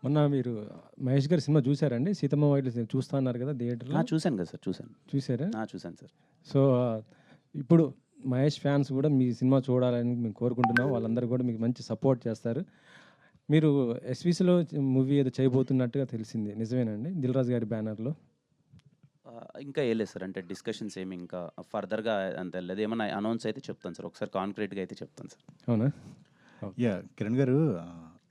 మొన్న మీరు మహేష్ గారి సినిమా చూసారండి? 'సీతమ్మ వాకిట్లో' చూస్తా అన్నారు కదా థియేటర్‌లో. చూసాను కదా సార్. చూసాను. చూసారా? చూసాను సార్. సో, ఇప్పుడు మహేష్ ఫ్యాన్స్ కూడా మీ సినిమా చూడాలని మేము కోరుకుంటున్నాం. వాళ్ళందరూ కూడా మీకు మంచి సపోర్ట్ చేస్తారు. మీరు ఎస్‌విసిలో మూవీ ఏదో చేయబోతున్నట్టుగా తెలిసింది. నిజమేనండి? 'దిల్ రాజు' గారి బ్యానర్‌లో. ఇంకా ఏం లేదు సార్. అంటే డిస్కషన్స్ ఏమి ఇంకా ఫర్దర్‌గా అంత వెళ్ళలేదు. ఏమన్నా అనౌన్స్ అయితే చెప్తాను సార్. ఒకసారి కాంక్రీట్‌గా అయితే చెప్తాను సార్. అవునా? కిరణ్ గారు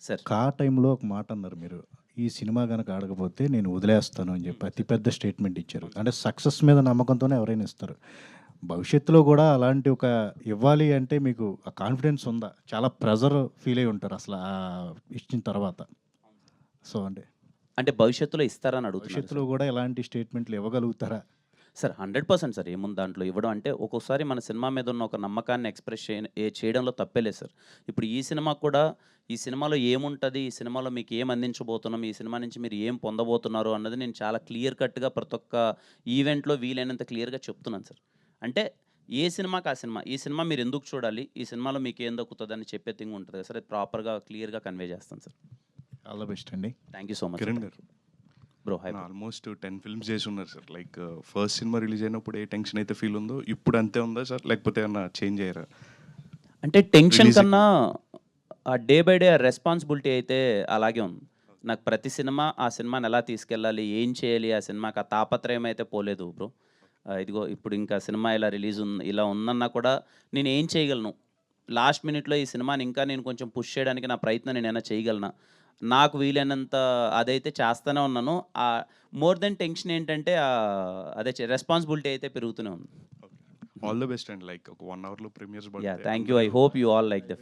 సార్. టైంలో ఒక మాట అన్నారు మీరు. ఈ సినిమా గనక ఆడకపోతే నేను వదిలేస్తాను అని చెప్పి అతి పెద్ద స్టేట్మెంట్ ఇచ్చారు. అంటే సక్సెస్ మీద నమ్మకంతోనే ఎవరైనా ఇస్తారు. భవిష్యత్తులో కూడా అలాంటి ఒక ఇవ్వాలి అంటే మీకు ఆ కాన్ఫిడెన్స్ ఉందా? చాలా ప్రెజర్ ఫీల్ అయ్యి ఉంటారు అసలు ఇచ్చిన తర్వాత. సో అంటే భవిష్యత్తులో ఇస్తారని అడుగుతున్నారు భవిష్యత్తులో సార్. కూడా ఎలాంటి స్టేట్మెంట్లు ఇవ్వగలుగుతారా? Sir 100% sir. ఏముంది దాంట్లో ఇవ్వడం అంటే ఒక్కోసారి మన సినిమా మీద ఉన్న ఒక నమ్మకాన్ని ఎక్స్‌ప్రెస్ చేయడంలో తప్పే లేదు సార్. ఇప్పుడు ఈ సినిమా కూడా ఈ సినిమాలో ఏముంటది? ఈ సినిమాలో మీకు ఏం అందించబోతున్నాం? ఈ సినిమా నుంచి మీరు ఏం పొందబోతున్నారు? అన్నది నేను చాలా క్లియర్ కట్‌గా ప్రతి ఒక్క ఈవెంట్‌లో వీలైనంత క్లియర్‌గా చెప్తున్నాను సార్. అంటే ఏ సినిమాకి ఆ సినిమా. ఈ సినిమా మీరు ఎందుకు చూడాలి? ఈ సినిమాలో మీకు ఏం దక్కుతదని చెప్పే థింగ్ ఉంటది కదా సార్. అది ప్రాపర్‌గా క్లియర్‌గా కన్వే చేస్తాను సార్. ఆల్ ద బెస్ట్ అండి. Thank you so much. Kiran గారు బ్రో హాయ్. ఆల్మోస్ట్ 10 ఫిల్మ్స్ చేసి ఉన్నారు sir. Like first cinema release అయినప్పుడు ఏ టెన్షన్ అయితే ఫీల్ ఉందో ఇప్పుడు అంతే ఉందా సార్? లేకపోతే ఏమన్నా చేంజ్ అయ్యారా? అంటే టెన్షన్ Release కన్నా ఆ డే బై డే రెస్పాన్సిబిలిటీ అయితే అలాగే ఉంది. నాకు ప్రతి సినిమా ఆ సినిమాని ఎలా తీసుకెళ్ళాలి, ఏం చేయాలి, ఆ సినిమాకి ఆ తాపత్రయం అయితే పోలేదు బ్రో. ఇదిగో ఇప్పుడు ఇంకా సినిమా ఇలా రిలీజ్ ఇలా ఉందన్నా కూడా నేను ఏం చేయగలను, లాస్ట్ మినిట్లో ఈ సినిమాని ఇంకా నేను కొంచెం పుష్ చేయడానికి నా ప్రయత్నం నేనైనా చేయగలనా, నాకు వీలైనంత అదైతే చేస్తూనే ఉన్నాను. మోర్ దెన్ టెన్షన్ ఏంటంటే అదే రెస్పాన్సిబిలిటీ అయితే పెరుగుతూనే ఉంది. All the best and like ఒక 1 అవర్లో premieres thank you. I hope you all like the film.